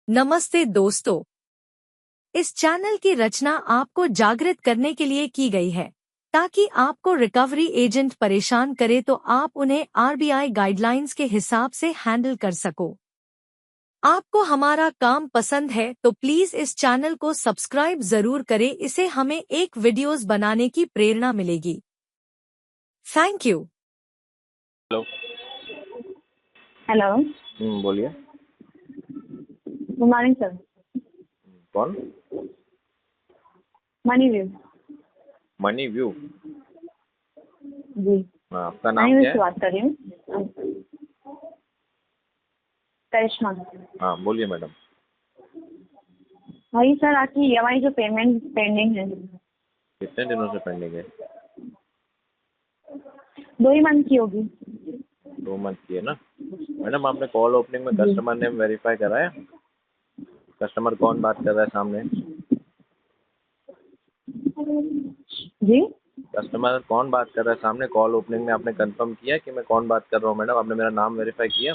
नमस्ते दोस्तों। इस चैनल की रचना आपको जागृत करने के लिए की गई है ताकि आपको रिकवरी एजेंट परेशान करे तो आप उन्हें आरबीआई गाइडलाइंस के हिसाब से हैंडल कर सको। आपको हमारा काम पसंद है तो प्लीज इस चैनल को सब्सक्राइब जरूर करें, इससे हमें एक वीडियोस बनाने की प्रेरणा मिलेगी। Thank you. हेलो। हेलो, बोलिए। Good morning sir. कौन? Money View. Money View. जी, हाँ, आपका नाम मनी व्यू क्या से है? बात कर रही हूँ। करिश्मा। हाँ, बोलिए मैडम। वही सर, आपकी ईएमआई जो पेमेंट पेंडिंग है, कितने दिनों से पेंडिंग है? 2 ही मंथ की होगी। 2 मंथ की है ना मैडम। आपने कॉल ओपनिंग में जी कस्टमर नेम वेरीफाई कराया? कस्टमर कौन बात कर रहा है सामने? जी, कस्टमर कौन बात कर रहा है सामने? कॉल ओपनिंग में आपने कंफर्म किया कि मैं कौन बात कर रहा हूँ मैडम? आपने मेरा नाम वेरीफाई किया?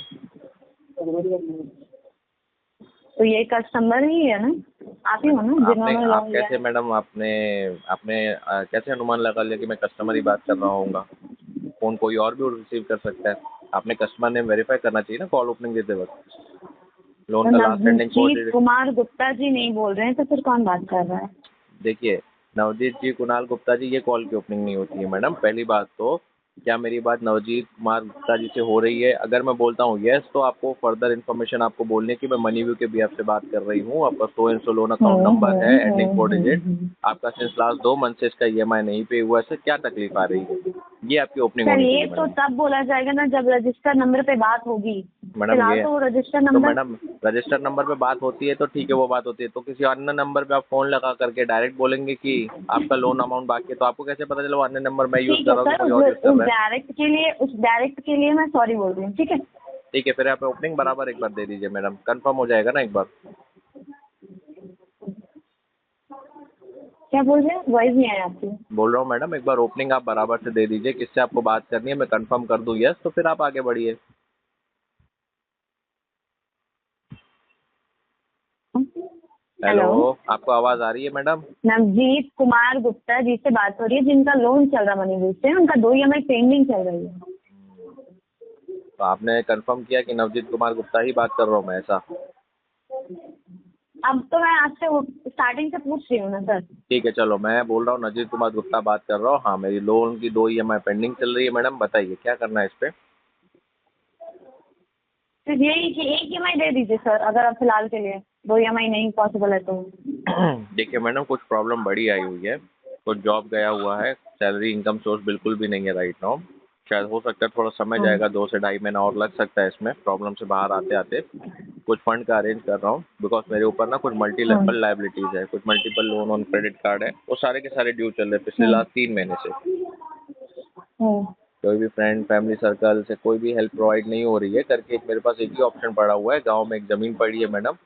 तो ये कस्टमर ही है ना, आप ही हो ना आपने जिन्होंने आप लोन लिया कैसे है? मैडम आपने आपने कैसे अनुमान लगा लिया कि मैं कस्टमर ही बात कर रहा हूँगा? फ़ोन कोई और भी रिसीव कर सकता है। आपने कस्टमर नेम वेरीफाई करना चाहिए ना कॉल ओपनिंग देते वक्त। लोन तो का last pending Navjeet code. Kumar Gupta ji नहीं बोल रहे हैं, तो फिर कौन बात कर रहा है? देखिए, नवजीत जी, कुणाल गुप्ता जी, ये कॉल की ओपनिंग नहीं होती है मैडम। पहली बात तो क्या मेरी बात नवजीत कुमार गुप्ता जी से हो रही है? अगर मैं बोलता हूँ यस, तो आपको फर्दर इन्फॉर्मेशन आपको बोलने की मैं मनी व्यू के बिहाफ से बात कर रही हूँ। आपका so and so loan account number है, एंडिंग 4 डिजिट। आपका सिंस लास्ट 2 मंथ से इसका ईएमआई नहीं पे हुआ है। इससे क्या तकलीफ आ रही है? ये आपकी ओपनिंग सर होनी ये चाहिए तो मैडम। तब बोला जाएगा ना जब रजिस्टर नंबर पे बात होगी। मैडम फिलहाल ये तो वो रजिस्टर तो नंबर। मैडम रजिस्टर नंबर पे बात होती है तो ठीक है, वो बात होती है। तो किसी अन्य नंबर पे आप फ़ोन लगा करके डायरेक्ट बोलेंगे कि आपका लोन अमाउंट बाकी है, तो आपको कैसे पता चला वो अन्य नंबर मैं यूज़ ठीक कर है रहा हूँ कि सर, कोई और यूज़ कर रहा है? उस डायरेक्ट के लिए मैं सॉरी बोल रही हूँ, ठीक है। ठीक है, फिर आप ओपनिंग बराबर एक बार दे दीजिए मैडम। कंफर्म हो जाएगा ना एक बार? क्या बोल रहे हैं, वॉइस नहीं आया आपकी। बोल रहा हूँ मैडम, एक बार ओपनिंग आप बराबर से दे दीजिए। किससे आपको बात करनी है मैं कंफर्म कर दूँ यस, तो फिर आप आगे बढ़िए। हेलो, हेलो, आपको आवाज़ आ रही है मैडम? नवजीत कुमार गुप्ता जी से बात हो रही है, जिनका लोन चल रहा मनी व्यू से, उनका 2 ईएमआई पेंडिंग चल रही है। तो आपने कंफर्म किया कि नवजीत कुमार गुप्ता ही बात कर रहा हूँ मैं, ऐसा? अब तो मैं आपसे स्टार्टिंग से पूछ रही हूँ ना सर। ठीक है, चलो मैं बोल रहा हूँ नवजीत कुमार गुप्ता बात कर रहा हूँ। हाँ, मेरी लोन की 2 ईएमआई पेंडिंग चल रही है मैडम। बताइए क्या करना है इस पे? सिर्फ यही कि एक ईएमआई दे दीजिए सर, अगर आप फिलहाल के लिए 2 ईएमआई नहीं पॉसिबल है तो। देखिए मैडम, कुछ प्रॉब्लम बड़ी आई हुई है। कुछ जॉब गया हुआ है, सैलरी इनकम सोर्स बिल्कुल भी नहीं है राइट नाउ। शायद हो सकता है थोड़ा समय हाँ। जाएगा, 2 से ढाई महीना और लग सकता है इसमें प्रॉब्लम से बाहर आते आते। कुछ फंड का अरेंज कर रहा हूँ बिकॉज मेरे ऊपर ना कुछ हाँ। मल्टीपल लाइबिलिटीज़ है, कुछ multiple loan on credit card है, वो सारे के सारे ड्यू चल रहे हैं पिछले हाँ। लास्ट 3 महीने से। हाँ। कोई भी फ्रेंड फैमिली सर्कल से कोई भी हेल्प प्रोवाइड नहीं हो रही है करके एक मेरे पास एक ही ऑप्शन पड़ा हुआ है। गांव में एक ज़मीन पड़ी है मैडम,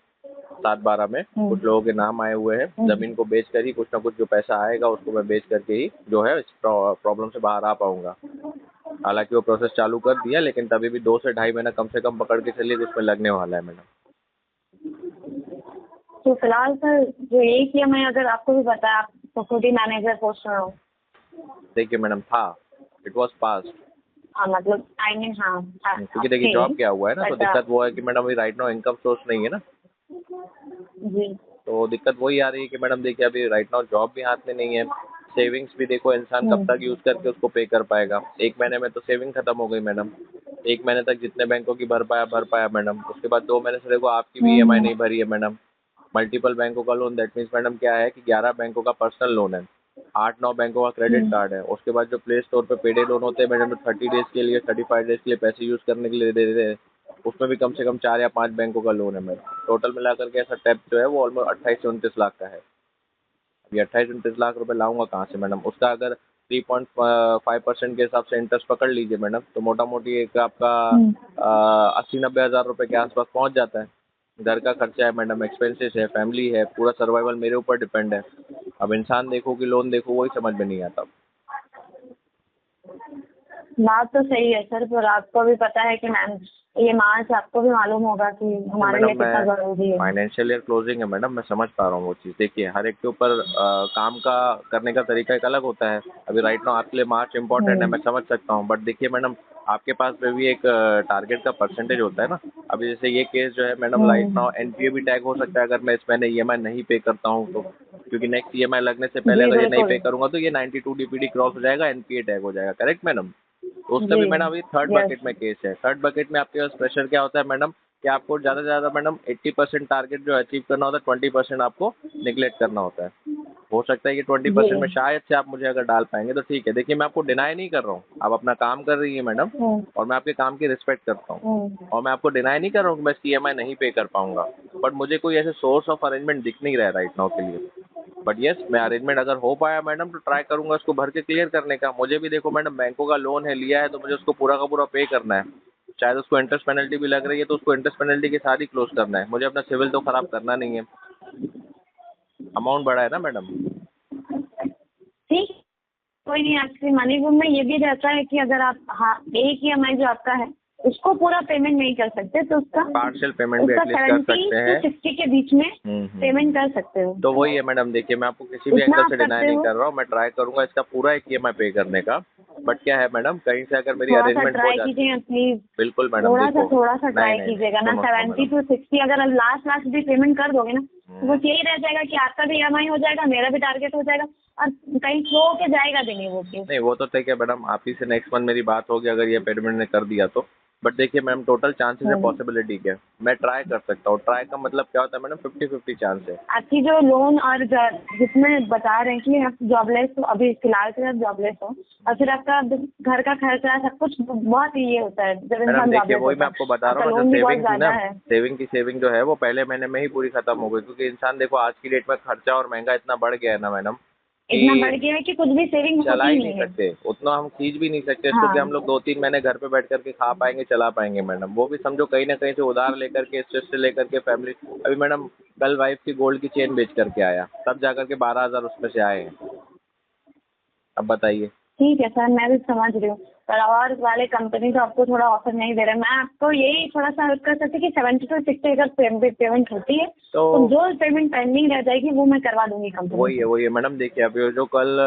7-12 में हाँ। कुछ लोगों के नाम आए हुए हैं। ज़मीन को बेच कर ही कुछ ना कुछ जो पैसा आएगा उसको मैं बेच करके ही जो है इस प्रॉब्लम से बाहर आ पाऊंगा। हालांकि वो प्रोसेस चालू कर दिया, लेकिन तभी भी 2 से ढाई महीना कम से कम पकड़ के चलिए कि उसमें लगने वाला है मैडम। तो फिलहाल सर जो एक ईएमआई, अगर आपको भी पता है, आप सिक्योरिटी मैनेजर पोस्ट में हो। देखिए मैडम, था, इट वॉज पास्ट। हाँ, मतलब आई मीन, हाँ। क्योंकि देखिए आपके जॉब क्या हुआ है ना, तो बट दिक्कत वो है कि मैडम अभी राइट नाउ इनकम सोर्स नहीं है ना। जी। तो दिक्कत वही आ रही है कि मैडम देखिए अभी राइट नाउ जॉब भी हाथ में नहीं है। सेविंग्स भी देखो इंसान कब तक यूज़ करके उसको पे कर पाएगा। 1 महीने में तो सेविंग खत्म हो गई मैडम। 1 महीने तक जितने बैंकों की भर पाया मैडम। उसके बाद 2 महीने से देखो आपकी भी ईएमआई नहीं भरी है मैडम। मल्टीपल बैंकों का लोन, दैट मीन्स मैडम क्या है कि 11 बैंकों का पर्सनल लोन है, 8-9 बैंकों का क्रेडिट कार्ड है। उसके बाद जो प्ले स्टोर पे पेडे लोन होते हैं मैडम, 30 डेज़ के लिए 35 डेज़ के लिए पैसे यूज़ करने के लिए दे देते हैं। उसमें भी कम से कम 4 या 5 बैंकों का लोन है मैडम। टोटल मिलाकर के ऐसा टैप जो है वो ऑलमोस्ट 28 से 29 लाख का है। अभी 28-29 लाख रुपए लाऊंगा कहाँ से मैडम? उसका अगर 3.5% के हिसाब से इंटरेस्ट पकड़ लीजिए मैडम, तो मोटा मोटी एक आपका 80-90 हज़ार रुपये के आसपास पहुँच जाता है। घर का खर्चा है मैडम, एक्सपेंसेस है, फैमिली है, पूरा सर्वाइवल मेरे ऊपर डिपेंड है। अब इंसान देखो कि लोन देखो, वही समझ में नहीं आता। बात तो सही है सर, पर आपको भी पता है कि मैम ये मार्च आपको भी मालूम होगा कि हमारे लिए मैडम कितना मैं जरूरी है। फाइनेंशियल ईयर क्लोजिंग है मैडम, मैं समझ पा रहा हूँ वो चीज़। देखिए हर एक के ऊपर काम का करने का तरीका एक अलग होता है। अभी राइट नाउ आपके लिए मार्च इम्पोर्टेंट है, मैं हम्म। समझ सकता हूँ, बट देखिए मैडम आपके पास में भी एक टारगेट का परसेंटेज होता है ना। अभी जैसे ये केस जो है मैडम, राइट हम्म। नाउ एनपीए भी टैग हो सकता है अगर मैं इस महीने ईएमआई नहीं पे करता हूँ तो, क्योंकि नेक्स्ट ईएमआई लगने से पहले जी अगर ये नहीं बिल्कुल। पे करूंगा तो ये 92 डीपीडी क्रॉस हो जाएगा, एनपीए टैग हो जाएगा, करेक्ट मैडम। तो उसका जी। भी मैडम अभी थर्ड यस। बकेट में केस है। थर्ड बकेट में आपके पास प्रेशर क्या होता है मैडम, कि आपको ज़्यादा से ज़्यादा मैडम 80% टारगेट जो अचीव करना होता है, 20% आपको निगलेक्ट करना होता है। हो सकता है कि 20% जी। में शायद से आप मुझे अगर डाल पाएंगे तो ठीक है। देखिए मैं आपको डिनाई नहीं कर रहा हूँ, आप अपना काम कर रही है मैडम, हम्म। और मैं आपके काम की रिस्पेक्ट करता हूँ, हम्म। और मैं आपको डिनाई नहीं कर रहा हूँ कि मैं इसकी ईएमआई नहीं पे कर पाऊंगा, बट मुझे कोई ऐसे सोर्स ऑफ अरेंजमेंट दिख नहीं रहा है राइट नाउ के लिए। बट यस, मैं अरेंजमेंट अगर हो पाया मैडम तो ट्राई करूंगा उसको भर के क्लियर करने का। मुझे भी देखो मैडम बैंकों का लोन है, लिया है, तो मुझे उसको पूरा का पूरा पे करना है। शायद उसको इंटरेस्ट पेनल्टी भी लग रही है तो उसको इंटरेस्ट पेनल्टी के साथ ही क्लोज करना है। मुझे अपना सिविल तो खराब करना नहीं है। अमाउंट बड़ा है ना मैडम। ठीक। कोई नहीं, एक्चुअली मनी रूम में ये भी रहता है कि अगर आप, हाँ, एक ईएमआई जो आपका है उसको पूरा पेमेंट नहीं कर सकते तो उसका पार्शियल पेमेंट भी उसका एटलीस्ट कर 70 सकते to हैं। 60 के बीच में पेमेंट कर सकते हो। तो वही है मैडम, देखिए मैं आपको किसी भी इतना एंगल आप से डिनाई करते नहीं हो। कर रहा हूँ, मैं ट्राई करूंगा इसका पूरा एक ईएमआई पे करने का। बट क्या है मैडम, कहीं से अगर मेरी थोड़ा सा अरेंजमेंट हो ट्राई जाती है। कीजिएगा प्लीज। बिल्कुल मैडम देखो। थोड़ा सा नहीं ट्राई नहीं नहीं, कीजिएगा ना, सुनो सुनो 70 मैडम। to 60 अगर लास्ट लास्ट भी पेमेंट कर दोगे ना तो हम्म, बस यही रह जाएगा कि आपका भी ईएमआई हो जाएगा, मेरा भी टारगेट हो जाएगा, और कहीं स्लो होके जाएगा भी नहीं वो केस। नहीं वो तो ठीक है मैडम, आप ही से नेक्स्ट मंथ मेरी बात होगी अगर ये पेमेंट ने कर दिया तो। बट देखिए मैम टोटल चांसेस है, हम्म। पॉसिबिलिटी क्या है, मैं ट्राई कर सकता हूँ। ट्राई का मतलब क्या होता है मैडम, 50-50 चांस है। आपकी जो लोन और जितने बता रहे हैं कि आप जॉबलेस हो, अभी फिलहाल से आप जॉबलेस हो, और फिर आपका घर का खर्चा सब कुछ बहुत ये होता है जब मैडम इंसान देखिए जॉबलेस वही होता मैं है। आपको बता रहा आपका हूँ ना, जो लोन भी बहुत सेविंग थी ज्यादा ना, है। सेविंग जो है वो पहले महीने में ही पूरी खत्म हो गई, क्योंकि इंसान देखो आज की डेट में खर्चा और महंगा इतना बढ़ गया है ना मैडम, इतना कि बढ़ गया है कि कुछ भी सेविंग चला होती ही नहीं नहीं है। सकते, उतना हम खींच भी नहीं सकते इसको कि हाँ। हम लोग 2-3 महीने घर पे बैठ करके खा पाएंगे, चला पाएंगे मैडम। वो भी समझो कहीं ना कहीं से उधार लेकर के, स्ट्रेस से लेकर के फैमिली। अभी मैडम कल वाइफ की गोल्ड की चेन बेच करके आया, तब जा करके 12,000 उसमें से आए हैं। अब बताइए। ठीक है सर, मैं भी समझ रही हूँ, पर और वाले कंपनी तो आपको थोड़ा ऑफर नहीं दे रहे। मैं आपको यही थोड़ा सा हेल्प कर सकती कि 70 to 60 अगर पेमेंट होती है तो तो जो पेमेंट पेंडिंग रह जाएगी वो मैं करवा दूंगी कंपनी से। वही है मैडम, देखिए अभी जो कल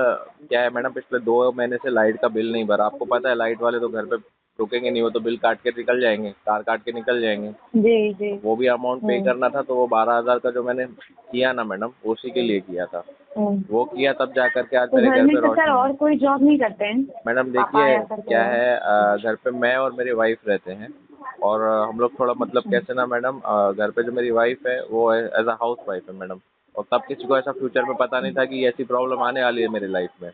क्या है मैडम, पिछले 2 महीने से लाइट का बिल नहीं भरा। आपको पता है लाइट वाले तो घर पे रुकेंगे नहीं, वो तो बिल काट के निकल जाएंगे, तार काट के निकल जाएंगे। जी जी। वो भी अमाउंट पे हम्म। करना था, तो वो 12,000 का जो मैंने किया ना मैडम, उसी के लिए किया था। हम्म। वो किया तब जा करके आज तो मेरे घर घर में पे तो सर रोशनी है। और कोई जॉब नहीं करते हैं? मैडम पापा देखिए या फिर कोई क्या और? है, घर पे मैं और मेरी वाइफ रहते हैं, और हम लोग थोड़ा मतलब अच्छा। कैसे ना मैडम, घर पे जो मेरी वाइफ है वो एज अ हाउस वाइफ है मैडम। और तब किसी को ऐसा फ्यूचर में पता नहीं था कि ऐसी प्रॉब्लम आने वाली है मेरी लाइफ में।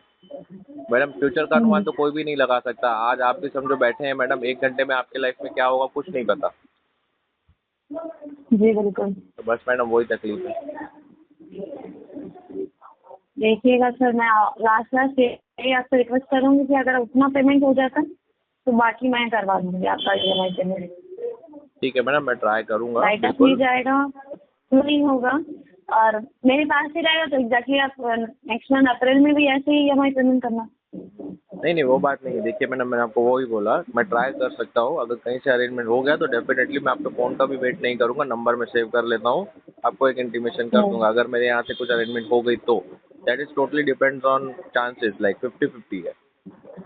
मैडम फ्यूचर का अनुमान हम्म। तो कोई भी नहीं लगा सकता। आज आप भी समझो बैठे हैं मैडम, 1 घंटे में आपके लाइफ में क्या होगा कुछ नहीं पता। जी बिल्कुल। तो बस मैडम वही तकलीफ है। देखिएगा सर, मैं लास्ट लास्ट यही आपसे रिक्वेस्ट करूंगी कि अगर उतना पेमेंट हो जाता तो बाकी मैं करवा दूंगी आपका ईएमआई पेमेंट। ठीक है मैडम, मैं ट्राई करूंगा राइट अप नहीं बिल्कुल। जाएगा, क्यों नहीं होगा, और मेरे पास ही रहेगा तो एग्जैक्टली आप नेक्स्ट मंथ अप्रैल में भी ऐसे ही ईएमआई पेमेंट करना। नहीं नहीं वो बात नहीं है। देखिए मैंने आपको वो ही बोला, मैं ट्राई कर सकता हूँ, अगर कहीं से अरेंजमेंट हो गया तो डेफिनेटली मैं आपके फ़ोन का भी वेट नहीं करूँगा, नंबर में सेव कर लेता हूँ, आपको एक इंटीमेशन कर दूंगा अगर मेरे यहाँ से कुछ अरेंजमेंट हो गई तो। That is totally depends on chances, like 50-50 है।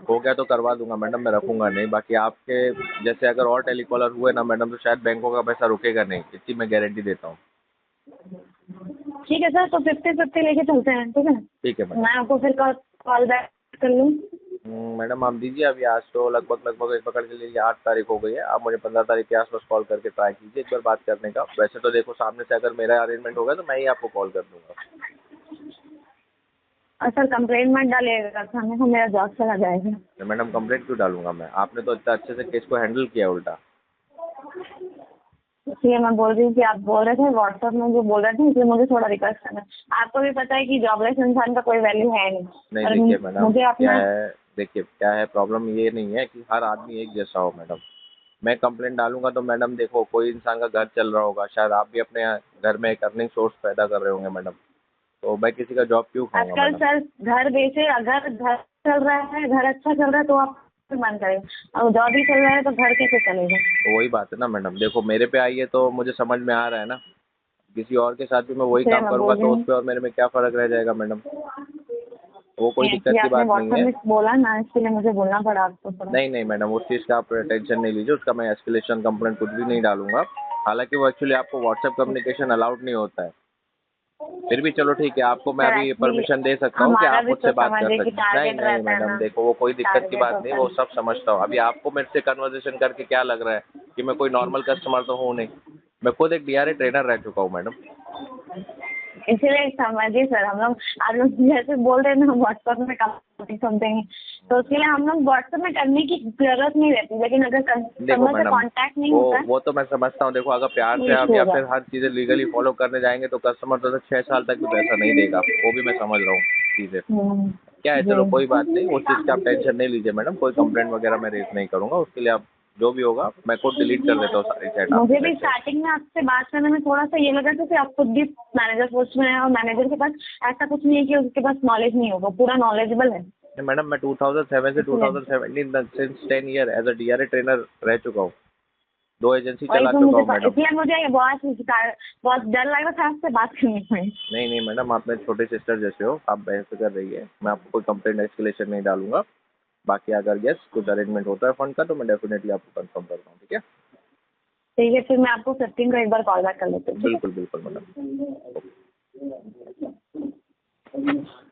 हो गया तो करवा दूंगा मैडम, मैं रखूंगा नहीं। बाकी आपके जैसे अगर और टेलीकॉलर हुए ना मैडम, तो शायद बैंकों का पैसा रुकेगा नहीं, इतनी मैं गारंटी देता हूँ। ठीक है सर, तो 50-50 लेके चलते हैं, ठीक है। ठीक है मैडम। मैं आपको फिर कॉल बैक कर लूँ। मैडम आप दीजिए अभी, आज तो लगभग एक पकड़ के लीजिए 8 तारीख हो गई है। आप मुझे 15 तारीख के आसपास कॉल करके ट्राई कीजिए एक बार बात करने का। वैसे तो देखो सामने से अगर मेरा अरेंजमेंट होगा तो मैं ही आपको कॉल कर दूंगा। और सर कंप्लेंट मत डालिएगा, खाने को मेरा जॉब चला जाएगा। तो मैडम कंप्लेंट क्यों डालूंगा मैं, आपने तो इतना अच्छे से केस को हैंडल किया उल्टा। इसलिए मैं बोल रही हूँ कि आप बोल रहे थे व्हाट्सएप में जो बोल रहे थे, इसलिए मुझे थोड़ा रिक्वेस्ट करना है। आपको भी पता है कि जॉबलेस इंसान का कोई वैल्यू है नहीं। नहीं और देखिए मैडम मुझे क्या अपना, है, देखिए क्या है, प्रॉब्लम ये नहीं है कि हर आदमी एक जैसा हो मैडम। मैं कंप्लेंट डालूंगा तो मैडम देखो कोई इंसान का घर चल रहा होगा, शायद आप भी अपने घर में एक अर्निंग सोर्स पैदा कर रहे होंगे मैडम, तो मैं किसी का जॉब क्यों खाऊंगा आजकल मैडम। सर घर बेचे, अगर घर चल रहा है, घर अच्छा चल रहा है तो आप बंद करेगा। और जॉब ही चल रहा है तो घर कैसे चलेगा? तो वही बात है ना मैडम, देखो मेरे पे आई है तो मुझे समझ में आ रहा है ना, किसी और के साथ भी मैं वही इसलिए काम मैं करूंगा बोल रही तो हूँ। उस पे और मेरे में क्या फर्क रह जाएगा मैडम? वो कोई दिक्कत एक्चुअली की आपने बात नहीं व्हाट्सएप है। में बोला ना, इसलिए मुझे बोलना पड़ा आपको थोड़ा। नहीं नहीं मैडम, उस चीज़ का आप टेंशन नहीं लीजिए, उसका मैं एस्केलेशन कंप्लेंट कुछ भी नहीं डालूंगा। हालांकि वो एक्चुअली आपको व्हाट्सएप कम्युनिकेशन अलाउड नहीं होता है, फिर भी चलो ठीक है, आपको मैं सर अभी एक्चुअली परमिशन दे सकता हूँ कि हमारा आप भी मुझसे तो बात कर समझिए कि सकते हैं। नहीं टारगेट नहीं रहता है मैडम, ना, देखो वो कोई दिक्कत की टारगेट बात नहीं, होता वो है। सब समझता हूँ। अभी आपको मेरे से कन्वर्सेशन करके क्या लग रहा है कि मैं कोई नॉर्मल कस्टमर तो हूँ नहीं, मैं खुद एक डीआरए ट्रेनर रह चुका हूँ मैडम। इसीलिए समझिए सर, हम लोग आप लोग जैसे बोल रहे हैं ना व्हाट्सएप में समथिंग, तो उसके लिए हम लोग व्हाट्सएप में करने की जरूरत नहीं रहती, लेकिन अगर देखो कस्टमर से मैडम, कांटेक्ट नहीं वो होता है वो तो मैं समझता हूँ। देखो अगर प्यार तो से आप इशू या होगा। फिर हर चीज़ें लीगली फॉलो करने जाएंगे तो कस्टमर तो 6 साल तक भी पैसा नहीं देगा, वो भी मैं समझ रहा हूँ चीज़ें। क्या है, चलो कोई बात नहीं, उस चीज़ की आप टेंशन नहीं लीजिए मैडम, कोई कंप्लेंट वगैरह मैं रेज नहीं करूँगा। उसके लिए आप जो भी होगा मैं खुद डिलीट कर देता हूँ सारी चैट आपकी मुझे भी साइड से। स्टार्टिंग में आपसे बात करने में थोड़ा सा ये लगा था कि आप खुद भी मैनेजर पोस्ट में है और मैनेजर के पास ऐसा कुछ नहीं है कि उसके पास नॉलेज नहीं होगा, पूरा नॉलेजेबल है। नहीं मैडम, मैं 2007 से इसलिए 2017 तक since 10 year as a DRA trainer रह चुका हूँ, 2 एजेंसी और चला इसमें चुका मुझे हूँ मैडम। इसलिए मुझे बहुत डर लगा था आपसे बात करने में। नहीं नहीं मैडम, आप मेरे छोटे सिस्टर जैसे हो, आप बेफिक्र रहिए, मैं आपको कोई कंप्लेंट एस्केलेशन नहीं डालूंगा। बाकी अगर यस कुछ अरेंजमेंट होता है फंड का तो मैं डेफिनेटली आपको कंफर्म करता हूँ, ठीक है? ठीक है, फिर मैं आपको 15 को एक बार कॉल बैक कर लेती हूँ, ठीक बिल्कुल बिल्कुल मैडम। है?